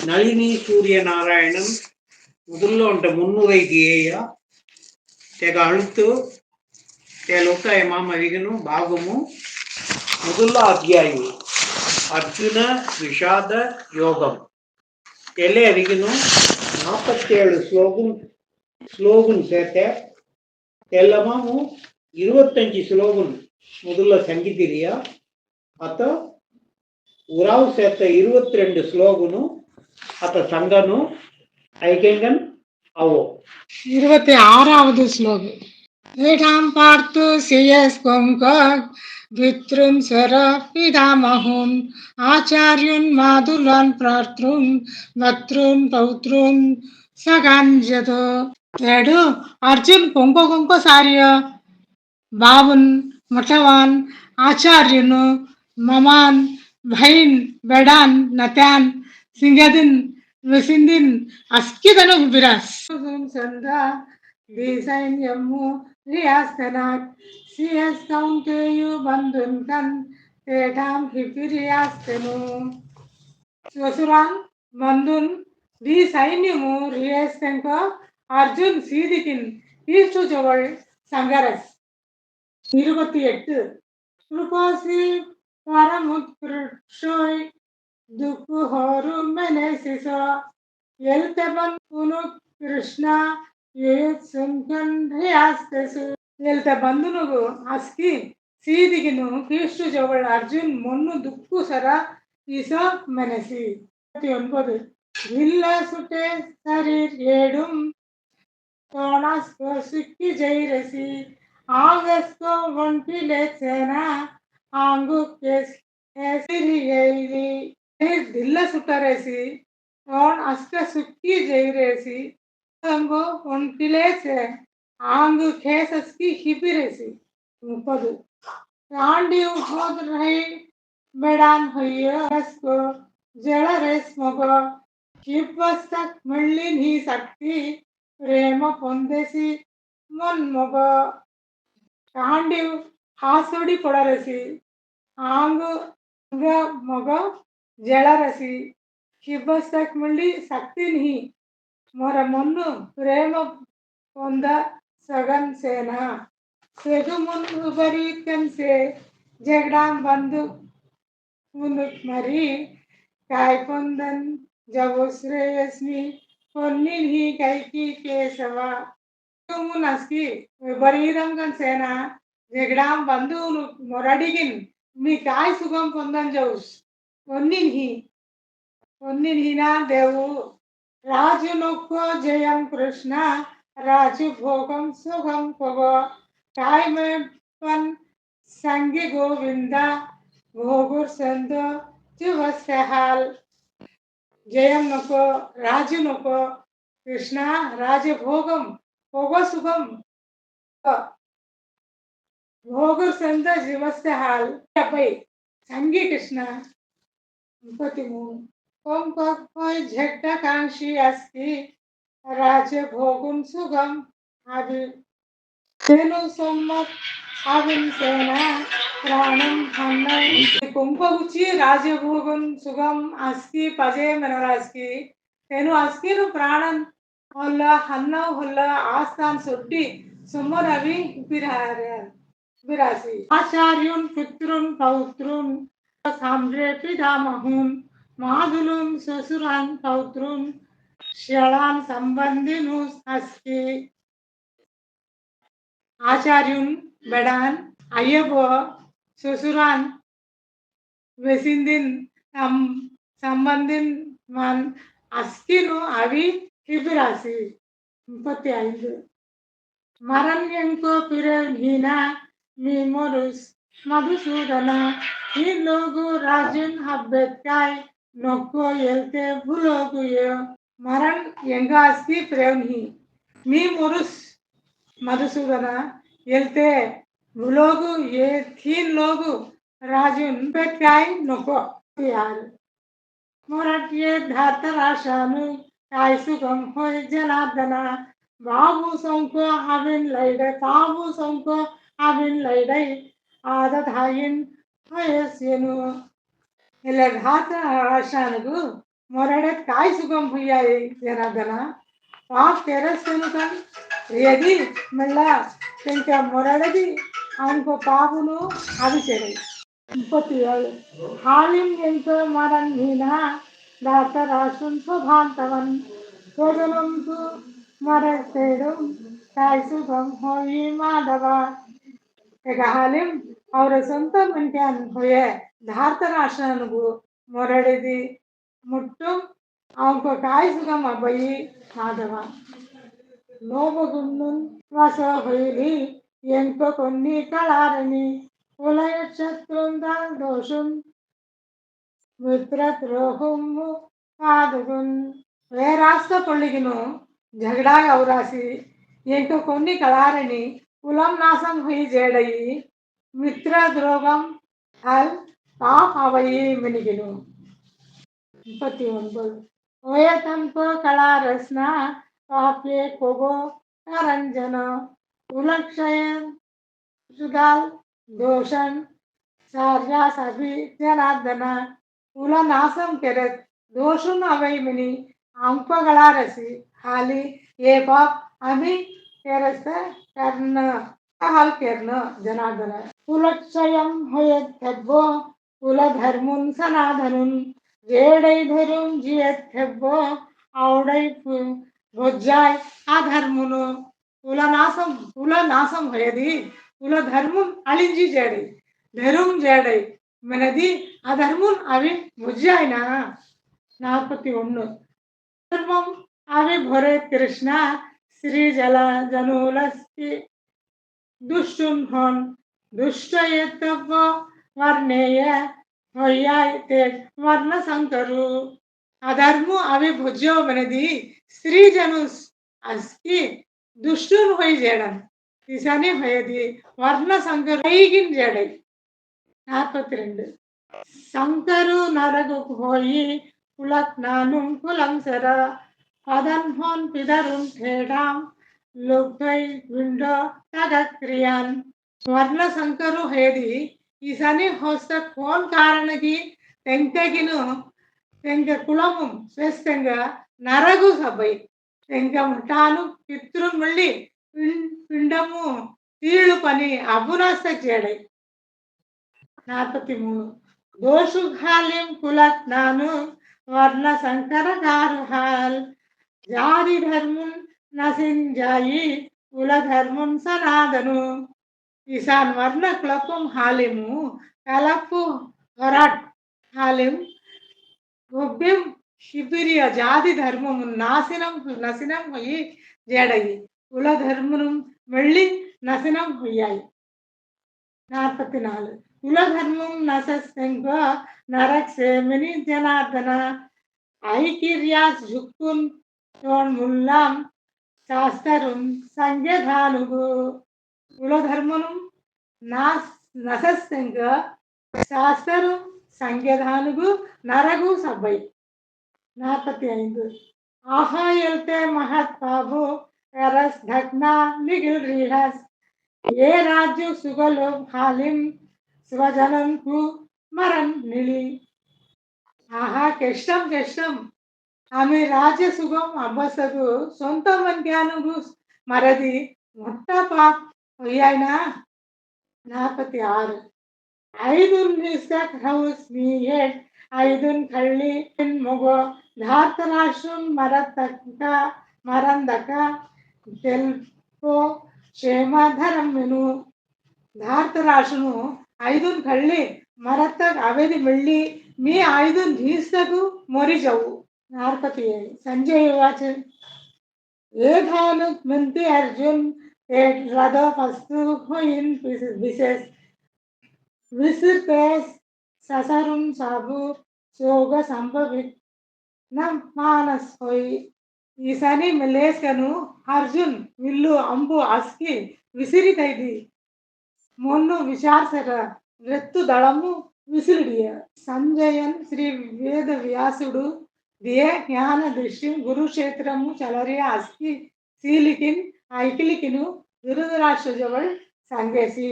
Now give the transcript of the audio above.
నళిని సూర్యనారాయణన్ முதல்ல உண்ட முன்னுரைக்கு ஏயா తెగ అழுతూ తెలొక ఏమామ అడిగను భాగము முதல்ல అధ్యాయం అర్జున విషాద యోగం తెలే అడిగను 47 ஸ்லோகம் சேர்த்த తెల్లమాము 25 ஸ்லோகம் முதல்ல సంగీతిరియా అత ఉరావు சேர்த்த 22 ஸ்லோகను అత సంగను ఐకెంగన్ అవో 26வது ஸ்லோகம். ஏடாம் பார்த்து சியஸ்கொங்க வித்ரும் சர பிதாமஹும் ஆச்சார்யுன் மாதுலான் பிரார்த்துன் வத்ருன் பௌத்ருன் సగాంజతో ఏడు అర్జున్ కొంకో సార్య బావున్ ముఠవాన్ ఆచార్యును మమాన్ భైన్ బెడాన్ నతాన్ సింగదిన్ విసిందిన్ అస్కిదను విరాస్ సందా సైన్యము రియాస్తనాక్ సిఎస్ కౌంటేయు బంధున్ కన్ తేటాం హిపిరియాస్తను ససురాన్ బంధున్ दी सैन्यमु रियेस्तेंको अर्जुन सीदिकिन ईष्टु जवळ संगरस 28 कृपासी परमुत्कृष्टोय दुखु होरु मेनेसिसो एल्तेबन पुनु कृष्ण येत सुंकन रियास्तेसु एल्ते बंधुनुगु अस्की सीदिकिनु ईष्टु जवळ अर्जुन मोन्नु दुक्कु सरा इसो मेनेसी 29 வில்லசுட்டே சரீர் ஏடும் தோணாஸ்கோ சுக்கி ஜெயிரசி ஆகஸ்கோ ஒன்றிலே சேனா ஆங்கு கேசிரி ஏரி ದಿಲ್ಲ ಸುಟ್ಟರೇಸಿ ತೋಣ ಅಸ್ಕ ಸುಕ್ಕಿ ಜೈರೇಸಿ ಅಂಗೋ ಒಂಟಿಲೇಸೆ ಆಂಗು ಕೇಸಸ್ಕಿ ಹಿಬಿರೇಸಿ 30 ರಾಂಡಿ ಹೋದ ರಹಿ ಬೆಡಾನ್ ಹೊಯ್ಯ ಅಸ್ಕೋ ಜಳ ರೇಸ್ ಮಗ కిప్పస్తక్ మళ్ళీ నీ శక్తి ప్రేమ పొందేసి మొన్మొగ కాండి ಹಾಸುಡಿ ಕೊಡರಸಿ ಆಂಗು ಮೊಗ ಜಳರಸಿ ಕಿಬ್ಬಸ್ತಕ್ ಮళ్ళీ శక్తి నీ మొర మొన్ను ప్రేమ పొంద సగన్ సేన సెగు మున్ను బరీకన్సే జగడాం బంధు మును మరి కాయ పొందన్ जब श्रेयस्मी పొన్నిని కైకి కేశవ నస్కి బరీరంగన్ సేన జగడాం బంధువులు మొరడిగిన్ మీ కాయ సుఖం పొందన్ జౌస్ పొన్నిన్హినా దేవు రాజు నొక్కో జయం కృష్ణ రాజు భోగం సుఖం పొగో కాయమే పన్ సంగి గోవింద భోగుర్ సందో చువస్యహాల్ జయం నొకో రాజు నొకో కృష్ణ రాజభోగం భోగో సుఖం భోగు సంత జీవస్య హాల్ పై సంగి కృష్ణ 33 కోయి ఝట్ట కాంక్షి అస్కి రాజభోగం సుఖం అవి తేను సమ్మత్ అవిన్ సేన ప్రాణం హన్న కుంభగుచి రాజభోగం సుఖం అస్కి పజే మనరాస్కి తేను అస్కిను ప్రాణం ಹೊಲ್ಲ ಹನ್ನವ್ ಹೊಲ್ಲ ಆಸ್ಥಾನ್ ಸೊಡ್ಡಿ ಸುಮ್ಮನವಿ ವಿರಾಸಿ ಆಚಾರ್ಯುನ್ ಪಿತೃನ್ ಪೌತ್ರುನ್ ಸಾಮ್ರೆ ಪಿತಾಮಹುನ್ మాధులున్ ససురాన్ పౌత్రున్ శళాన్ సంబంధిను అస్కి ఆచార్యున్ బెడాన్ అయ్యబో ససురాన్ వెసిందిన్ సంబంధిన్ మన్ అస్కిను అవి హిబిరాసి 35 మరణ్యంకో పిరహీనా మీ మొరుస్ మధుసూదన ఈ లోగు రాజున్ హబ్బెత్కాయ్ నొక్కో ఎల్తే భులోగుయో మరణ్ ఎంగాస్కి ప్రేమ్హి మీ మొరుస్ మధుసూదన ఎల్తే భులోగు ఏ తీన్ లోగు రాజున్ బెత్కాయ్ నొక్కో యార్ మొరట్యే ధాతరాశాను काय सुगम होय जनार्दना बाबू संको आविन लैडे ताबू संको आविन लैडे आदधायिन होयस्यनु ఇలా ధాత రాశానుగు मोरडेत काय सुगम भुयाय जनार्दना पाप तेरस तेनुकन यदि म्हणला त्यांच्या मोरडदी ఆయనకు పాపును అభిషేకం 37 హాలిం ఎంతో మరన్ మీనా దాతరాశున్ శోభాంతవన్ శోధనంతు మరసేడు కాయసుగం హోయి మాధవ हालिम ಅವರ ಸ್ವಂತ ಮನ್ಕ್ಯಾನ್ ಹೊಯೆ ಧಾರ್ತ ರಾಶನಗು ಮೊರಡಿದಿ ಮುಟ್ಟು ಅವಕ ಕಾಯಿಸುಗಮ ಬಯಿ మాధవ లోబగుండున్ వస హొయిలి ఎంక కొన్ని కళారని ఉలయ శత్రుందా దోషున్ మిత్రద్రోహము కాదుగున్ ఏ రాష్ట్ర పొಳ್ಳಿಗಿನು झगड़ा औरासी ಎಂಕ కొన్ని కళారని కులం నాశం హుయి జేడయి మిత్ర ద్రోగం హల్ పాప్ అవయి మినిగిను 39 ఓయతంప కళారస్న పాప్యే కోగో కరంజన ఉలక్షయ సుదాల్ దోషన్ సార్యా సభి జనార్దన కుల నాశం ಕೆರತ್ ದೋಷುನ್ ಅವೈಮಿನಿ ಅಂಕಗಳಾರಸಿ ಹಾಲಿ ಏ ಪಾಪ್ ಅಮಿ ಕೆರಸ್ತ ಕರ್ಣ हाल केर्ण जनार्दन कुलक्षयम होयत थेब्बो कुलधर्मुन सनाधनुन वेडै धरुन जियत थेब्बो आवडै भोज्जाय अधर्मुनु కులనాశం హోయది కులధర్మున్ అళించి చేడై ధరుం చేడై మనది అధర్మున్ అవి భుజ్యాయన 41 ధర్మం అవి భొరే కృష్ణ శ్రీ జల జనులస్కి दुष्टुन हन दुष्टयेतव्व वर्णेय होय्यायते वर्ण संकरु अधर्मु अविभुज्यो मनदी स्त्री जनुस अस्की दुष्टुन होई जेडन दिसानी होयदी वर्ण संकर हईगिन जेडै 42 संकरु नरगु होई कुलक नानुम कुलंसर पदन हन पिदरुन ठेडाम लोकೈ ವಿಂಡ ತಗಕ್ರಿಯಾನ್ ಸ್ವರ್ಣ ಸಂಕರು ಹೇದಿ ಈಸನಿ ಹೊಸ್ತ ಕೋನ್ ಕಾರಣಗಿ ತೆಂಕಗಿನು ತೆಂಕ ಕುಲಮು ಸ್ವೆಸ್ತಂಗ ನರಗು ಸಬೈ ತೆಂಕ ಮುಟಾನು ಪಿತೃ ಮಳ್ಳಿ పిండము తీళ్ళు పని అభునాస్త చేడై 43 దోషుఘాలిం కులక్ నాను వర్ణ సంకర గారుహాల్ జాతి ధర్మున్ నసింజాయి కుల ధర్మం సనాదను ఈశాన్ వర్ణ క్లపం హాలిము కలపు హొరాట్ హాలిం గొబ్బెం శిబిరియ జాతి ధర్మము నశనం హొయి జేడయి కుల ధర్మను వెళ్ళి నశనం హొయ్యాయి 44 కుల ధర్మం నశస్తంగ నరక్ సేమిని జనార్దన ఐకిర్యాస్ జుక్కున్ ముల్లాం శాస్త్రం సంజ్ఞానుగు కులధర్మను నశస్తంగ శాస్త్రం సంజ్ఞానుగు నరగు సభై 45 ఆహాయల్తే మహత్ బాబు రస్ ఢక్నా నిగిల్ రీహస్ ఏ రాజ్య సుగలో హాలిం స్వజనంకు మరన్ నిలి ఆహా కెష్టం ఆమె రాజసుగం అబ్బసగు సొంత మన్యానుగు మరది మొట్ట పాప్ ఒయ్యాయినా 46 ఐదున్ నిస్తక్ హౌస్ మీయెట్ ఐదున్ కళ్ళి మొగో ధార్త రాష్ట్రం మరందక తెల్పో క్షేమధరం మెను ಧಾರ್ತ ರಾಶನು ಐದುನ್ ಕಳ್ಳಿ ಮರತ್ತಗ್ ಅವೆದಿ ಮೆಳ್ಳಿ ಮೀ ಐದುನ್ ಧೀಸ್ತಗು ಮೊರಿ ಜವು 47 संजय वाचन ए धानुक मंत्री अर्जुन एक रदा फस्तु होइन विशेष विसिर्तेस ससरुम साबु सोग संभवित न मानस होई ఈసారి మెలేస్కను అర్జున్ విల్లు అంబు అస్కి విసిరితైది మొన్ను విచార్సక వెత్తు దళము విసిరిడియ సంజయన్ శ్రీ వేద వ్యాసుడు दिए ज्ञान दृष्टि गुरुक्षेत्रमु चलरिया अस्की सीलिकिन ऐकिलिकिनु धृतराष्ट्र जवळ सांगेसी